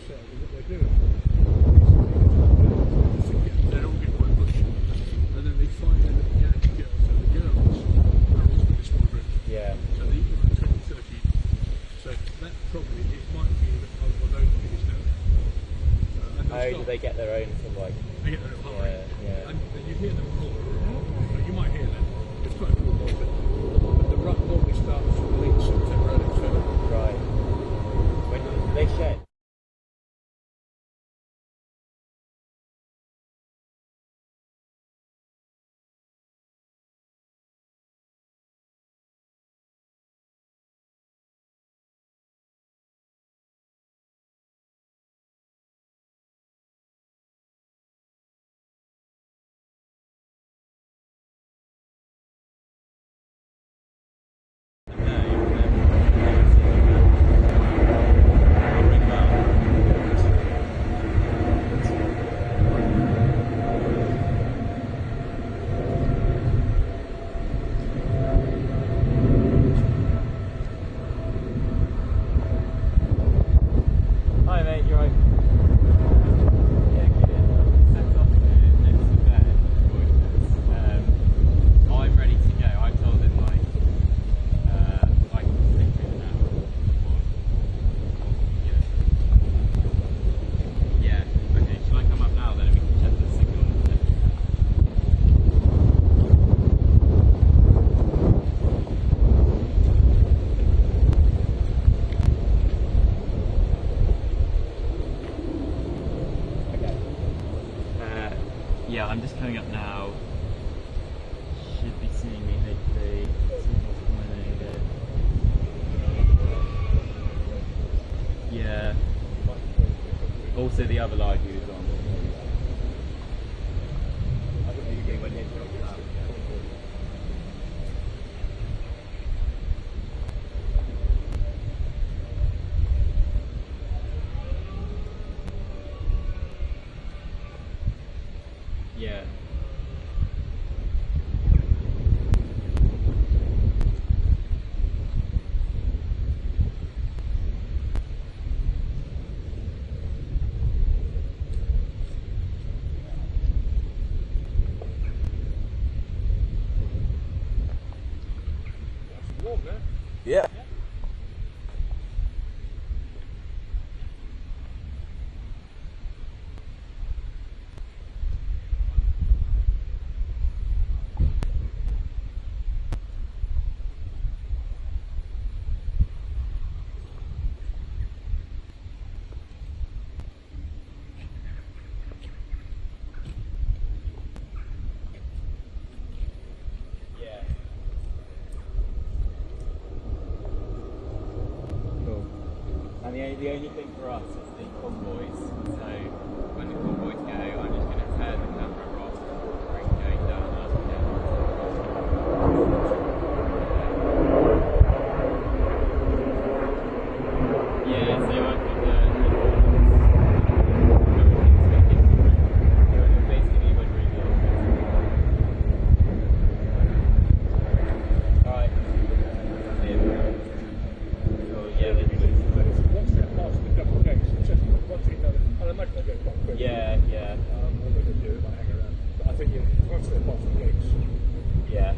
themselves and what they're doing. They're all getting quite pushy. And then they find a little gang of girls, and the girls are also in a small group. Yeah. So they equal like 20, 30. So that probably, it might be that one of those biggest now. Do they get their own sort of like... They get their own hurry. Yeah. And you hear them roar. You might hear them. It's quite a cool noise, but the run normally starts from late September, early October. Right. When do they shed? Yeah, I'm just coming up now. Should be seeing me hopefully. Yeah. Also the other live view is on. Yeah. Warm there. Yeah. And the only thing for us is the convoys. So when the convoys go, I'm just going to turn the camera off, bring going down up and down. Yeah, so I could basically would reveal. Alright. Yeah, yeah. All they're going to do is hang around. But I think once they're past the gates. Yeah.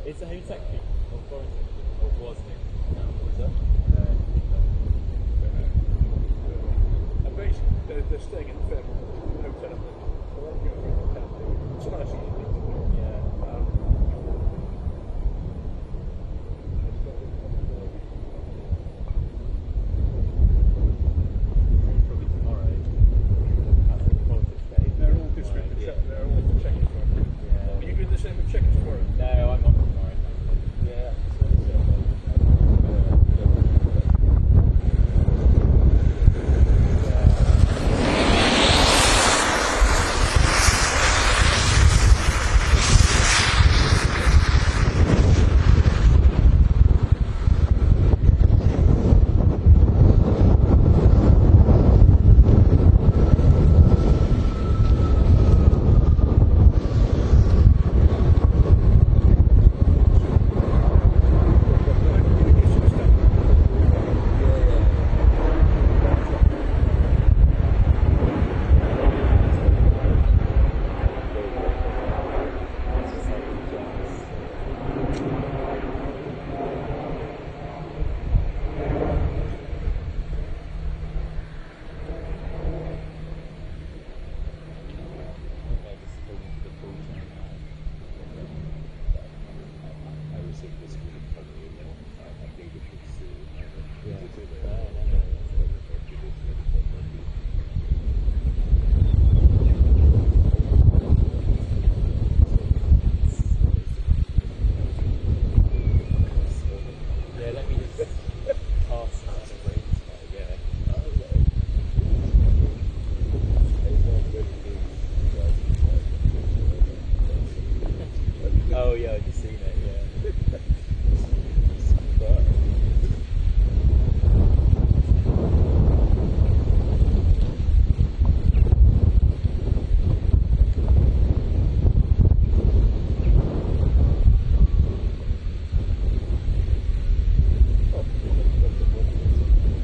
Is the Home Secretary or Foreign Secretary? Or was it? No, was it? And basically, they're staying in a fair hotel. It's a nice evening. Yeah. Probably tomorrow. That's the politics day. They're all district they're all checking tomorrow. Yeah. Are you doing the same with checking tomorrow? No, I'm not tomorrow. Yeah. Castle and a green sky, yeah. Oh yeah, I've just seen it, yeah.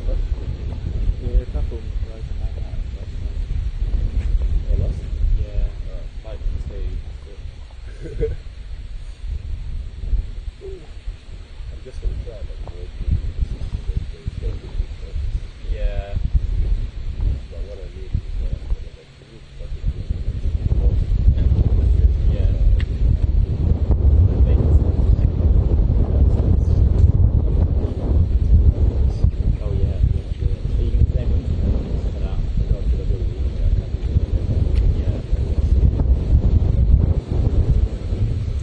Yeah, a couple rows in that house, yeah, like two. I'm just going to try that word. Yeah, But what I need is yeah. Oh yeah, sure. Are you going to stay in Windsor for that? Yeah.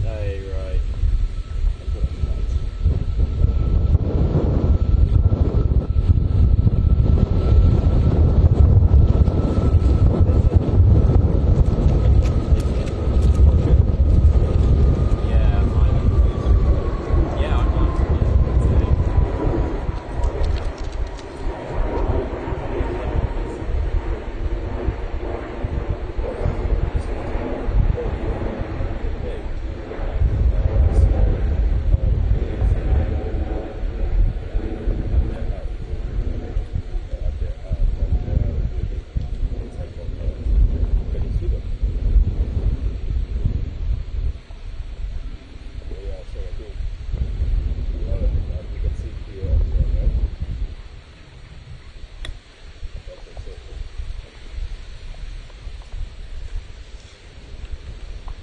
Oh right. Yeah, I might. Yeah, I might.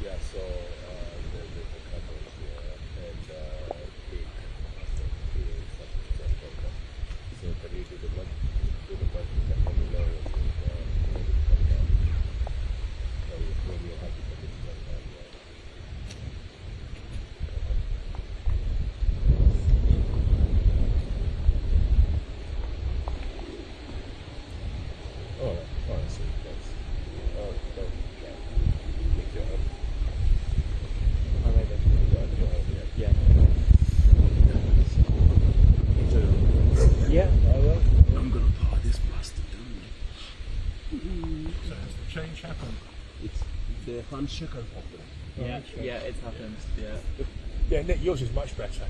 Yeah, so the coverage here and big so can you do the budget? Do the budget and let me know when you come down. So when you're happy for me to come down, yeah. Alright, so thanks. Yeah. Make your home. Oh, maybe. Your home, yeah. Yeah. Yeah, I will. I'm gonna power this bastard down. So has the change happened? It's the handshake has happened. Yeah, yeah, it's happened. Yeah. Yeah, Nick, yours is much better.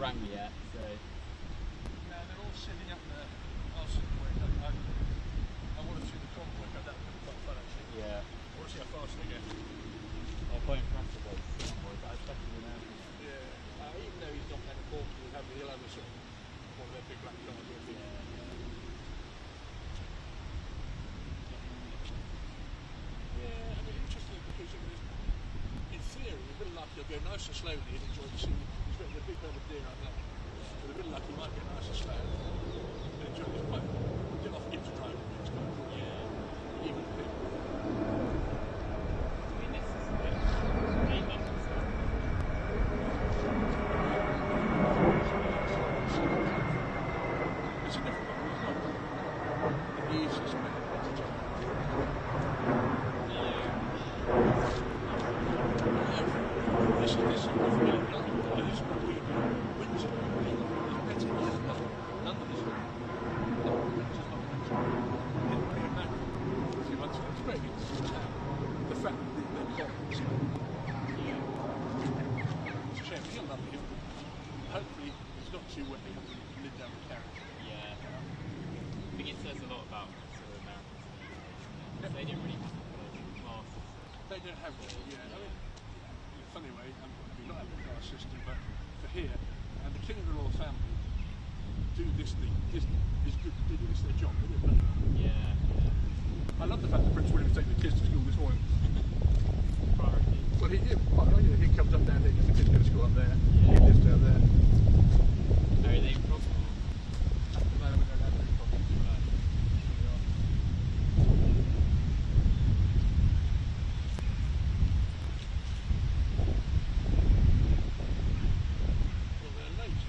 rang me yet, so. No, they're all sitting up there. I'll sit and wait. I want to see the convoy go. That would be quite fun actually. Yeah. I want to see how fast they get. I'm quite impressed with those boys, especially the Americans. Yeah. Even though he's not that important, he'll have a sort of one of their big black cars. Yeah, I mean, interesting because in theory, with a bit of luck, you'll go nice and slowly and enjoy the scene. He's got a big herd of deer up there. With a bit of luck, you might get nice and slow and enjoy this quite. You'll often get to drive with these guys. Yeah. Even the big. I mean, this is a bit 8 months. It's a different one. It's not the easiest way to jump. This is really London. This is what we do. Windsor is better here than London. London is not. Windsor's not better. It's pretty mad. It's great. It's the fact that they're commons. It's a shame. You'll love it. Hopefully, it's not too wet. They have to live down the carriage. Yeah. I think it says a lot about sort of Americans. They didn't really have classes. They don't have one. Yeah. I mean, in a funny way, we not have a class system, but for here, and the King and the royal family do this thing. This is good. They do this their job. They do it. Yeah. I love the fact that Prince William's taking the kids to school this morning. Priority. Well, he did. He comes up down there because the kids go to school up there. He lives down there. Are they probably? At the moment, they don't have any problems. Well, they're late.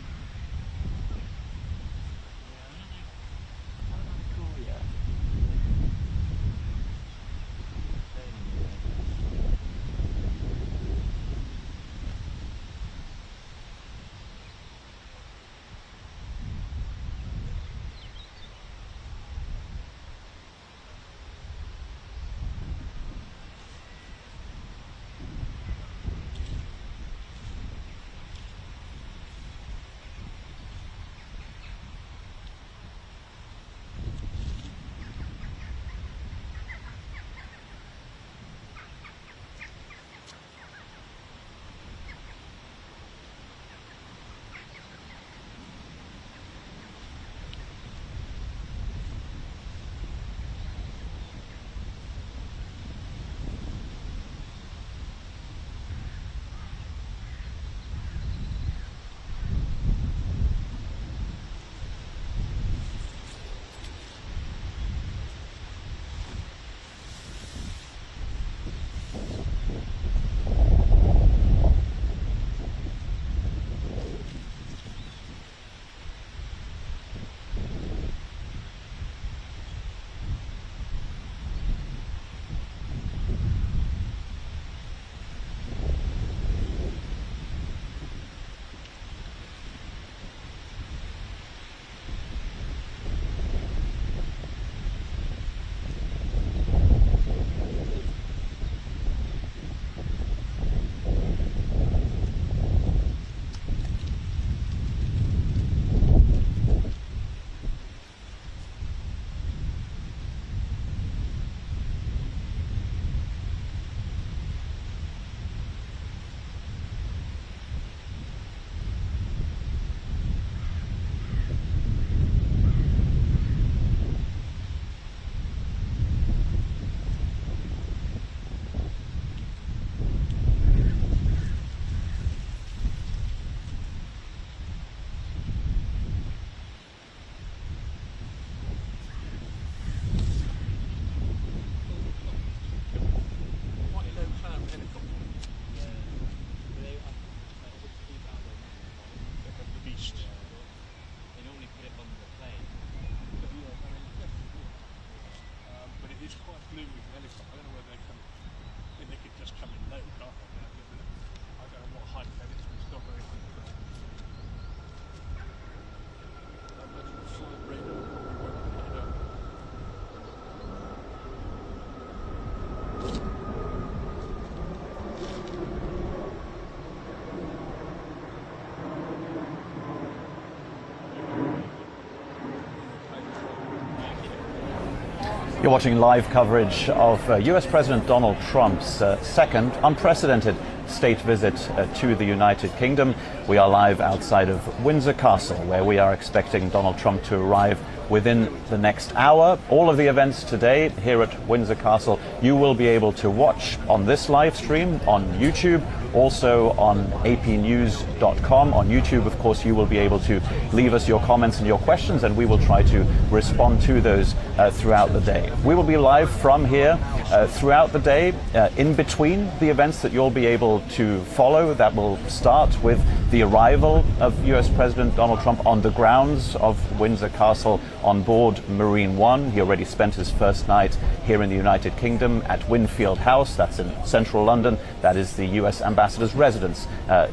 You're watching live coverage of US President Donald Trump's second unprecedented state visit to the United Kingdom. We are live outside of Windsor Castle, where we are expecting Donald Trump to arrive within the next hour. All of the events today here at Windsor Castle you will be able to watch on this live stream on YouTube, also on apnews.com. On YouTube, of course, you will be able to leave us your comments and your questions, and we will try to respond to those throughout the day. We will be live from here throughout the day, in between the events that you'll be able to follow. That will start with the arrival of US President Donald Trump on the grounds of Windsor Castle on board Marine One. He already spent his first night here in the United Kingdom at Winfield House. That's in central London. That is the US Ambassador's residence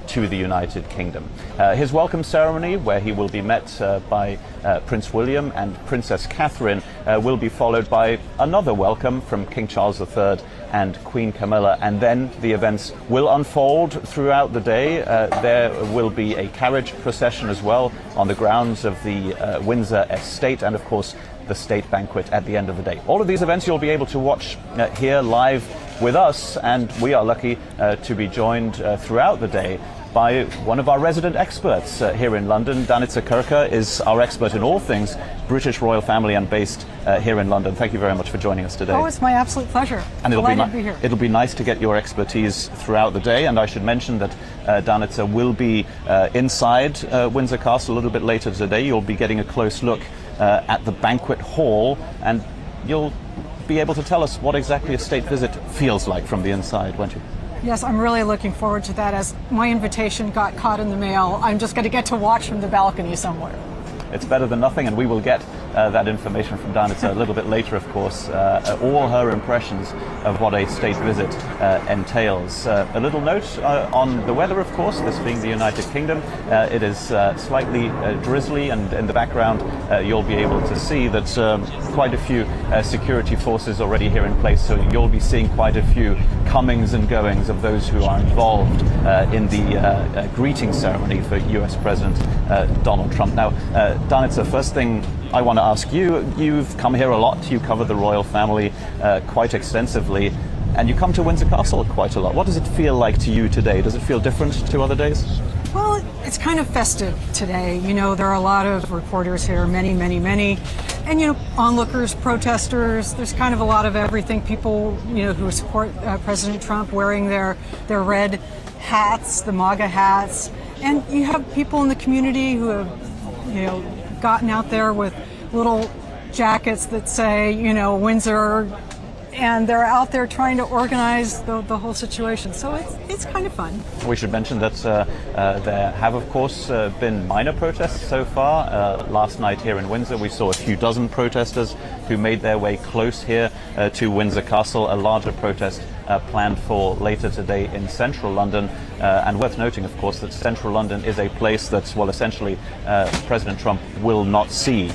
to the United Kingdom. His welcome ceremony, where he will be met by Prince William and Princess Catherine, will be followed by another welcome from King Charles III and Queen Camilla, and then the events will unfold throughout the day. There will be a carriage procession as well on the grounds of the Windsor estate, and of course the state banquet at the end of the day. All of these events you'll be able to watch here live with us, and we are lucky to be joined throughout the day by one of our resident experts here in London. Yvette Cooper is our expert in all things British royal family and based here in London. Thank you very much for joining us today. Oh, it's my absolute pleasure. And Delighted to be here. It'll be nice to get your expertise throughout the day. And I should mention that Yvette will be inside Windsor Castle a little bit later today. You'll be getting a close look at the banquet hall, and you'll be able to tell us what exactly a state visit feels like from the inside, won't you? Yes, I'm really looking forward to that. As my invitation got caught in the mail, I'm just going to get to watch from the balcony somewhere. It's better than nothing, and we will get that information from Yvette a little bit later, of course, all her impressions of what a state visit entails. A little note on the weather, of course, this being the United Kingdom. It is slightly drizzly, and in the background you'll be able to see that quite a few security forces already here in place, so you'll be seeing quite a few comings and goings of those who are involved in the greeting ceremony for US President Donald Trump. Now, Yvette, first thing I want to ask you, you've come here a lot, you cover the royal family quite extensively, and you come to Windsor Castle quite a lot. What does it feel like to you today? Does it feel different to other days? Well, it's kind of festive today. You know, there are a lot of reporters here, many, and, you know, onlookers, protesters. There's kind of a lot of everything. People, you know, who support President Trump wearing their red hats, the MAGA hats. And you have people in the community who have, you know, gotten out there with little jackets that say, you know, Windsor, and they're out there trying to organize the whole situation. So it's kind of fun. We should mention that there have, of course, been minor protests so far. Last night here in Windsor, we saw a few dozen protesters who made their way close here to Windsor Castle. A larger protest planned for later today in central London. And worth noting, of course, that central London is a place that, well, essentially President Trump will not see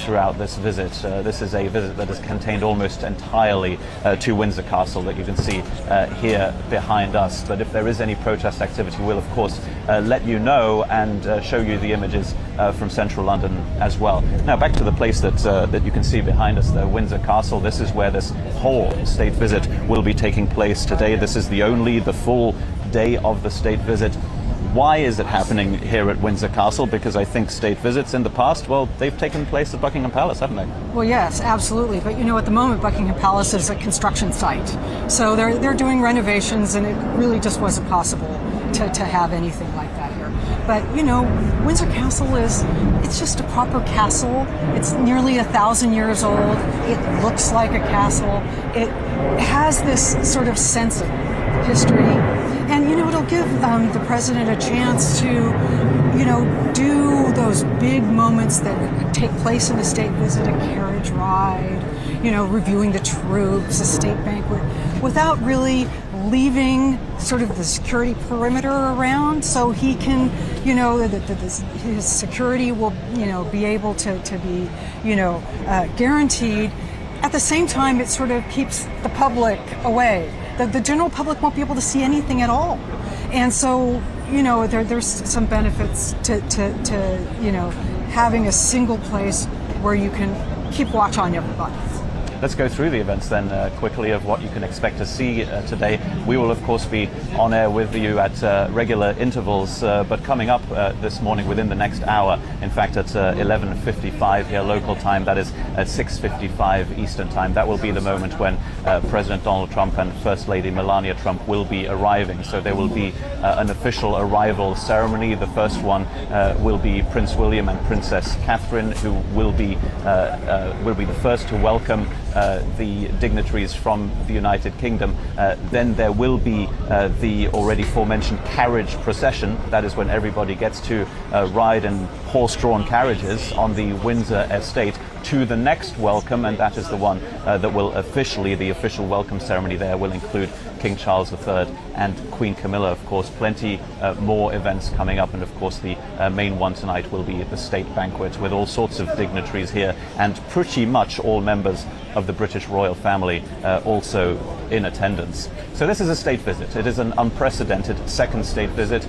throughout this visit. This is a visit that is contained almost entirely to Windsor Castle that you can see here behind us. But if there is any protest activity, we'll of course let you know and show you the images from central London as well. Now back to the place that you can see behind us, the Windsor Castle. This is where this whole state visit will be taking place today. This is the full day of the state visit. Why is it happening here at Windsor Castle? Because I think state visits in the past, well, they've taken place at Buckingham Palace, haven't they? Well, yes, absolutely. But you know, at the moment, Buckingham Palace is a construction site. So they're doing renovations, and it really just wasn't possible to have anything like that here. But you know, Windsor Castle it's just a proper castle. It's nearly 1,000 years old. It looks like a castle. It has this sort of sense of history. And, you know, it'll give the president a chance to, you know, do those big moments that take place in a state visit, a carriage ride, you know, reviewing the troops, a state banquet, without really leaving sort of the security perimeter around, so he can, you know, his security will, you know, be able to be, you know, guaranteed. At the same time, it sort of keeps the public away. The general public won't be able to see anything at all. And so, you know, there's some benefits to you know, having a single place where you can keep watch on everybody. let's go through the events then quickly of what you can expect to see today. We will, of course, be on air with you at regular intervals, but coming up this morning within the next hour, in fact at 11:55 here local time, that is at 6:55 Eastern time, that will be the moment when President Donald Trump and First Lady Melania Trump will be arriving. So there will be an official arrival ceremony. The first one will be Prince William and Princess Catherine, who will be the first to welcome the dignitaries from the United Kingdom. Then there will be the already aforementioned carriage procession. That is when everybody gets to ride in horse-drawn carriages on the Windsor estate to the next welcome, and that is the one that will the official welcome ceremony there will include King Charles III and Queen Camilla, of course. Plenty more events coming up, and of course the main one tonight will be the state banquet with all sorts of dignitaries here, and pretty much all members of the British royal family also in attendance. So this is a state visit. It is an unprecedented second state visit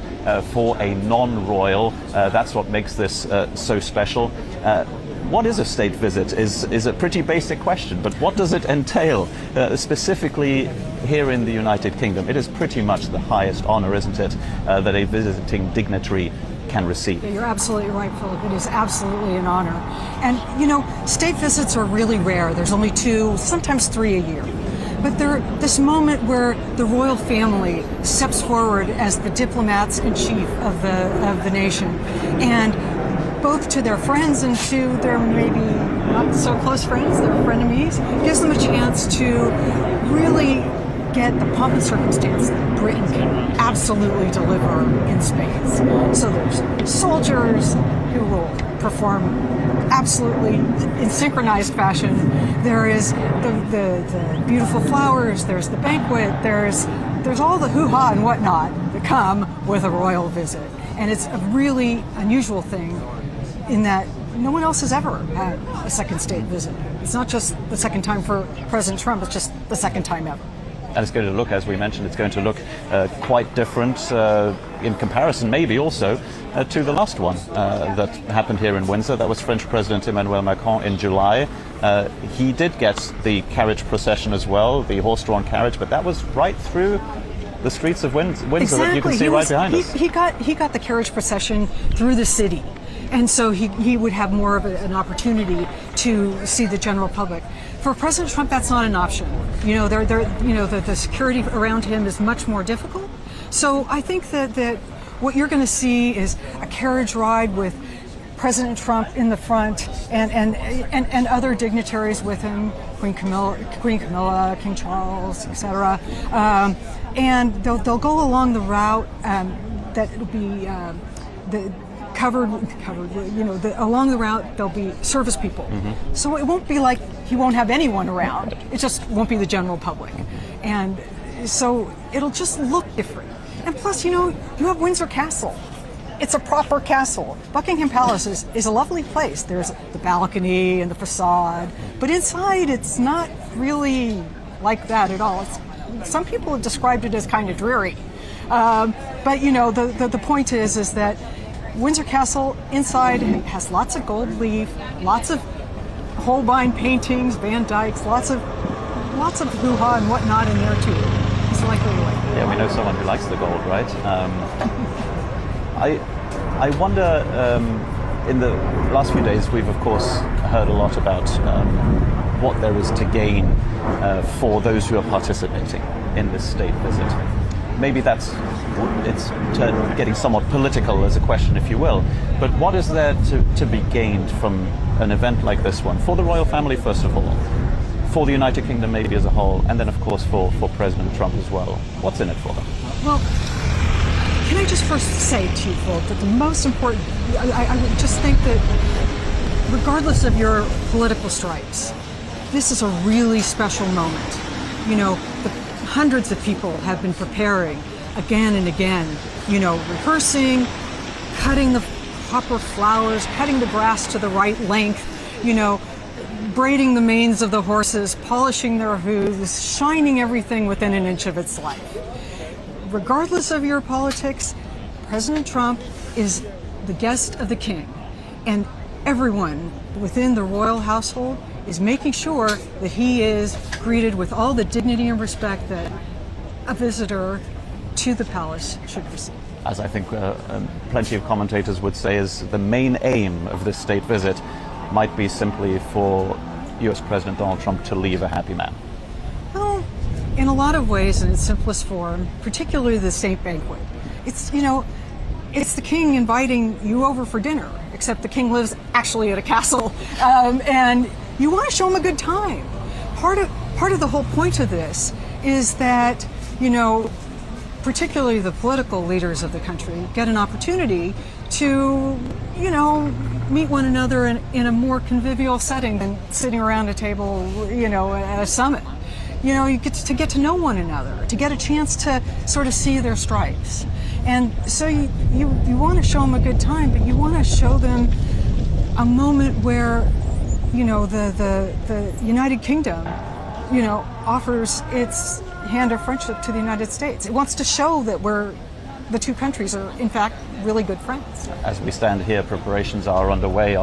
for a non-royal. That's what makes this so special. What is a state visit is a pretty basic question, but what does it entail specifically here in the United Kingdom? It is pretty much the highest honor, isn't it, that a visiting dignitary can receive. Yeah, you're absolutely right, Philip. It is absolutely an honor. And, state visits are really rare. There's only 2, sometimes 3 a year. But they're this moment where the royal family steps forward as the diplomats in chief of the nation, and both to their friends and to their maybe not so close friends, their frenemies, gives them a chance to really get the pomp and circumstance that Britain can absolutely deliver in spades. So there's soldiers who will perform absolutely in synchronized fashion. There is the beautiful flowers, there's the banquet, there's all the hoo-ha and whatnot that come with a royal visit. And it's a really unusual thing in that no one else has ever had a second state visit. It's not just the second time for President Trump, it's just the second time ever. And it's going to look, as we mentioned, it's going to look quite different in comparison, maybe also, to the last one that happened here in Windsor. That was French President Emmanuel Macron in July. He did get the carriage procession as well, the horse-drawn carriage, but that was right through the streets of Windsor Exactly. that you can see right behind us. He got the carriage procession through the city. And so he would have more of an opportunity to see the general public. For President Trump, that's not an option. The security around him is much more difficult. So I think that what you're going to see is a carriage ride with President Trump in the front and other dignitaries with him, Queen Camilla, King Charles, etc. And they'll go along the route that will be covered. Along the route there'll be service people. Mm-hmm. So it won't be like he won't have anyone around. It just won't be the general public, and so it'll just look different. And plus, you have Windsor Castle. It's a proper castle. Buckingham Palace is a lovely place. There's the balcony and the facade, but inside it's not really like that at all. Some people have described it as kind of dreary, but the point is that Windsor Castle inside has lots of gold leaf, lots of Holbein paintings, Van Dyck's, lots of hoo-ha and whatnot in there too. It's likely to like it. Yeah, we know someone who likes the gold, right? I wonder, in the last few days we've of course heard a lot about what there is to gain for those who are participating in this state visit. Maybe it's getting somewhat political as a question, if you will. But what is there to be gained from an event like this one? For the royal family, first of all. For the United Kingdom maybe as a whole. And then, of course, for President Trump as well. What's in it for them? Well, can I just first say to you, Phil, that the most important... I would just think that regardless of your political stripes, this is a really special moment. Hundreds of people have been preparing again and again, rehearsing, cutting the proper flowers, cutting the grass to the right length, braiding the manes of the horses, polishing their hooves, shining everything within an inch of its life. Regardless of your politics, President Trump is the guest of the king, and everyone within the royal household is making sure that he is greeted with all the dignity and respect that a visitor to the palace should receive. As I think plenty of commentators would say, is the main aim of this state visit might be simply for US President Donald Trump to leave a happy man. Well, in a lot of ways, in its simplest form, particularly the state banquet, it's the king inviting you over for dinner, except the king lives actually at a castle, and you want to show him a good time. Part of the whole point of this is that, particularly the political leaders of the country get an opportunity to, meet one another in a more convivial setting than sitting around a table, at a summit. You get to know one another, to get a chance to sort of see their stripes. And so you want to show them a good time, but you want to show them a moment where, the United Kingdom, offers its hand of friendship to the United States. It wants to show that the two countries are, in fact, really good friends. As we stand here, preparations are underway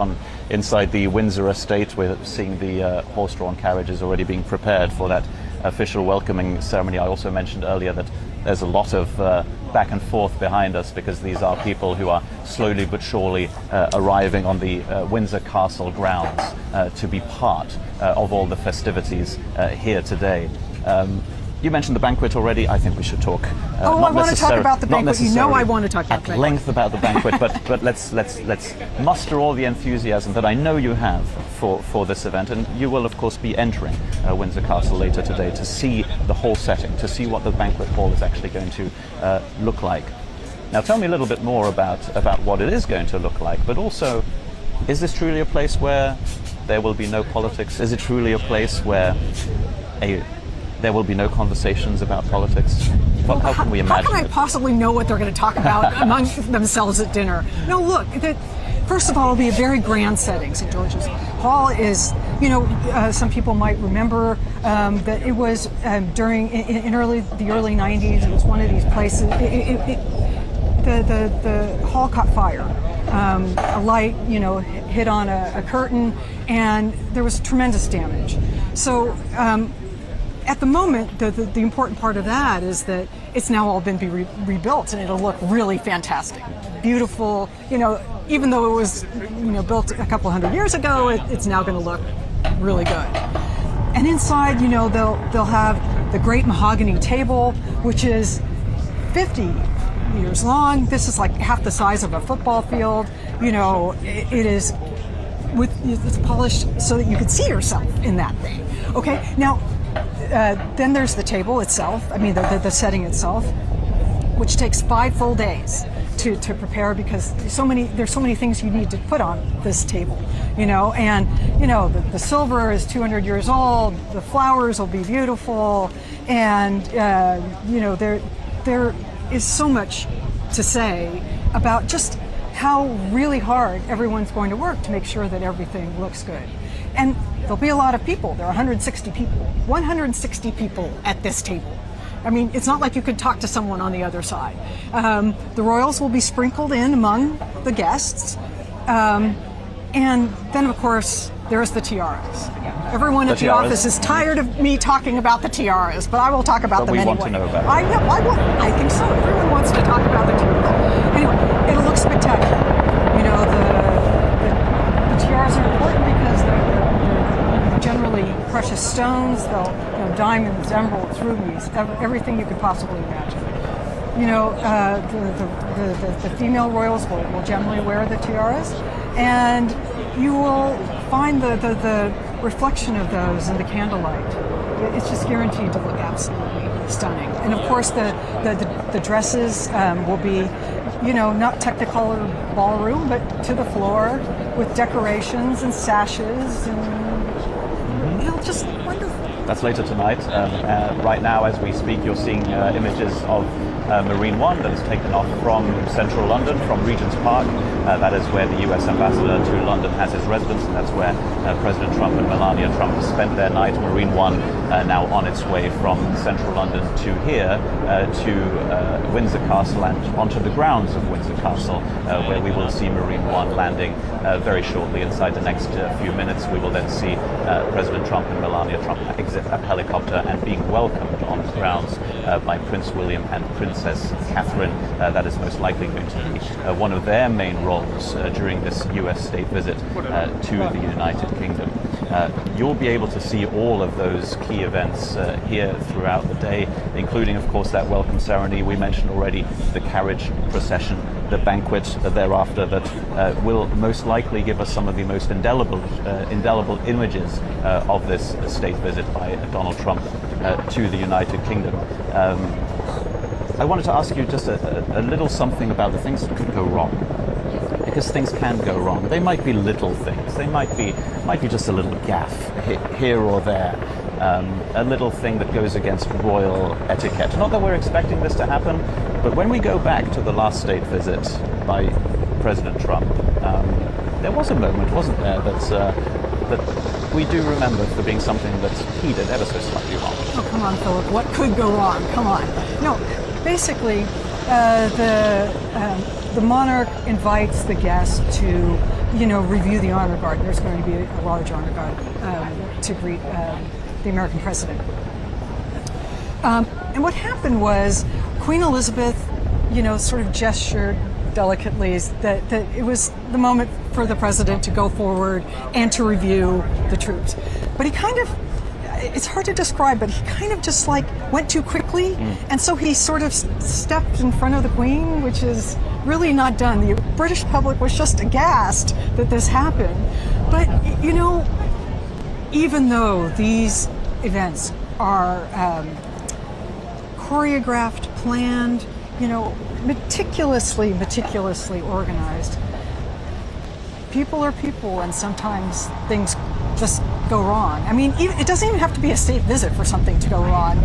inside the Windsor estate. We're seeing the horse-drawn carriages already being prepared for that official welcoming ceremony. I also mentioned earlier that there's a lot of back and forth behind us because these are people who are slowly but surely arriving on the Windsor Castle grounds to be part of all the festivities here today. You mentioned the banquet already. I think we should talk. I want to talk about the banquet. I want to talk about the banquet. At length about the banquet, but let's muster all the enthusiasm that I know you have for this event, and you will of course be entering Windsor Castle later today to see the whole setting, to see what the banquet hall is actually going to look like. Now, tell me a little bit more about what it is going to look like, but also, is this truly a place where there will be no politics? Is it truly a place where there will be no conversations about politics? How can we imagine How can I possibly know what they're going to talk about among themselves at dinner? No, look, first of all, it'll be a very grand setting. St. George's Hall is, some people might remember that it was during the early 90s. It was one of these places. The hall caught fire. A light, hit on a curtain, and there was tremendous damage. So. At the moment, the important part of that is that it's now all been rebuilt, and it'll look really fantastic, beautiful. Even though it was built a couple hundred years ago, it's now going to look really good. And inside, they'll have the great mahogany table, which is 50 years long. This is like half the size of a football field. It is it's polished so that you could see yourself in that thing. Okay, now. Then there's the table itself, the setting itself, which takes 5 full days to prepare because there's so many things you need to put on this table, and the silver is 200 years old, the flowers will be beautiful, and there is so much to say about just how really hard everyone's going to work to make sure that everything looks good. And there'll be a lot of people. There are 160 people. 160 people at this table. It's not like you could talk to someone on the other side. The royals will be sprinkled in among the guests. And then, of course, there's the tiaras. Everyone at the office is tired of me talking about the tiaras, but I will talk about them anyway. We want to know about it. I think so. Everyone wants to talk about the tiaras. Anyway, it'll look spectacular. The tiaras are important because they're generally precious stones. They'll diamonds, emeralds, rubies, everything you could possibly imagine. The female royals will generally wear the tiaras, and you will find the reflection of those in the candlelight. It's just guaranteed to look absolutely stunning. And of course, the dresses will be, not Technicolor ballroom, but to the floor with decorations and sashes and. Just wonderful. That's later tonight. Right now, as we speak, you're seeing images of Marine One that has taken off from central London, from Regent's Park. That is where the US ambassador to London has his residence, and that's where President Trump and Melania Trump spent their night. Marine One now on its way from central London to here, to Windsor Castle and onto the grounds of Windsor Castle, where we will see Marine One landing very shortly. Inside the next few minutes, we will then see President Trump and Melania Trump exit a helicopter and being welcomed on the grounds by Prince William and Princess Catherine. That is most likely going to be one of their main roles during this US state visit to the United Kingdom. You'll be able to see all of those key events here throughout the day, including, of course, that welcome ceremony we mentioned already, the carriage procession, the banquet thereafter that will most likely give us some of the most indelible images of this state visit by Donald Trump to the United Kingdom. I wanted to ask you just a little something about the things that could go wrong. Because things can go wrong. They might be little things. They might be just a little gaffe here or there, a little thing that goes against royal etiquette. Not that we're expecting this to happen, but when we go back to the last state visit by President Trump, there was a moment, wasn't there, that we do remember for being something that he did ever so slightly wrong. Oh, come on, Philip. What could go wrong? Come on. No, basically, the monarch invites the guests to, review the honor guard. There's going to be a large honor guard to greet the American president. And what happened was Queen Elizabeth, sort of gestured delicately that it was the moment for the president to go forward and to review the troops. But he kind of, it's hard to describe, but he kind of just went too quickly. And so he sort of stepped in front of the Queen, which is really not done. The British public was just aghast that this happened. But, even though these events are choreographed, planned, meticulously organized, people are people, and sometimes things just go wrong. I mean, it doesn't even have to be a state visit for something to go wrong.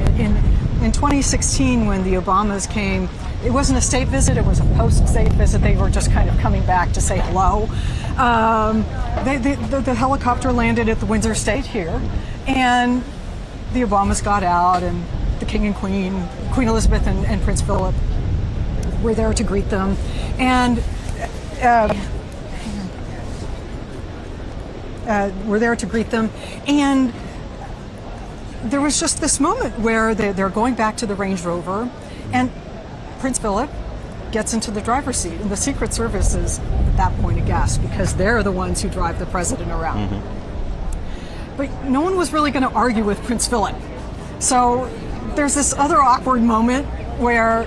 In 2016, when the Obamas came, it wasn't a state visit, it was a post-state visit. They were just kind of coming back to say hello. The helicopter landed at the Windsor Estate here, and the Obamas got out, and the King and Queen, Queen Elizabeth and Prince Philip were there to greet them. And and there was just this moment where they're going back to the Range Rover, and Prince Philip gets into the driver's seat, and the Secret Service is at that point aghast because they're the ones who drive the president around. But no one was really going to argue with Prince Philip. So there's this other awkward moment where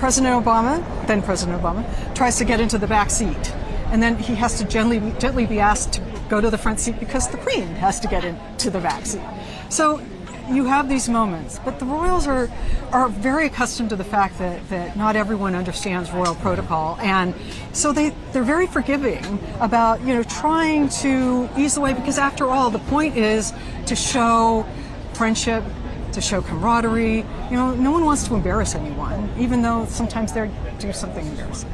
then President Obama, tries to get into the back seat. And then he has to gently be asked to go to the front seat because the Queen has to get into the back seat. So you have these moments, but the royals are very accustomed to the fact that not everyone understands royal protocol, and so they're very forgiving about trying to ease the way, because after all, the point is to show friendship, to show camaraderie. No one wants to embarrass anyone, even though sometimes they do something embarrassing.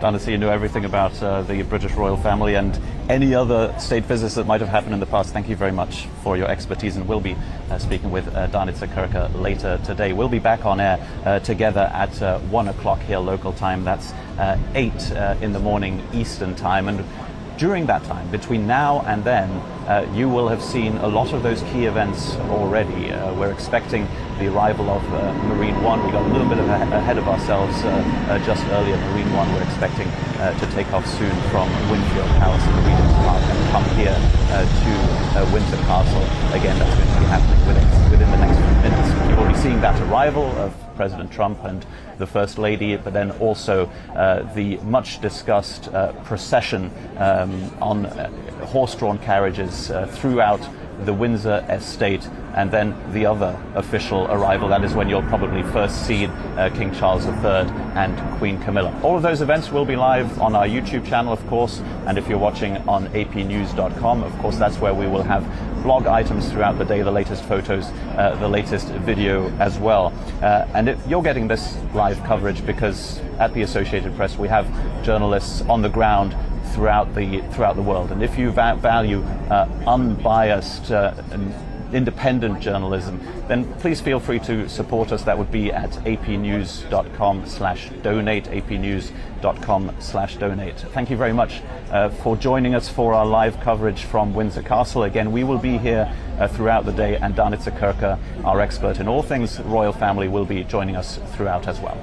Done to see you know everything about the British royal family and any other state visits that might have happened in the past. Thank you very much for your expertise, and we'll be speaking with Danica Kirker later today. We'll be back on air together at 1 o'clock here local time. That's 8 in the morning Eastern time, and during that time, between now and then, you will have seen a lot of those key events already. We're expecting the arrival of Marine One. We got a little bit ahead of ourselves just earlier. Marine One, we're expecting to take off soon from Winfield Palace in Regent's Park and come here to Windsor Castle. Again, that's going to be happening within the next few minutes. You've already seen that arrival of President Trump and the First Lady, but then also the much discussed procession on horse-drawn carriages throughout the Windsor estate, and then the other official arrival. That is when you'll probably first see King Charles III and Queen Camilla. All of those events will be live on our YouTube channel, of course, and if you're watching on apnews.com, of course, that's where we will have blog items throughout the day, the latest photos, the latest video as well. And you're getting this live coverage because at the Associated Press we have journalists on the ground throughout the world. And if you value unbiased and independent journalism, then please feel free to support us. That would be at apnews.com/donate, apnews.com/donate. Thank you very much for joining us for our live coverage from Windsor Castle. Again, we will be here throughout the day, and Danica Kirker, our expert in all things royal family, will be joining us throughout as well.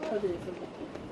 positive feedback.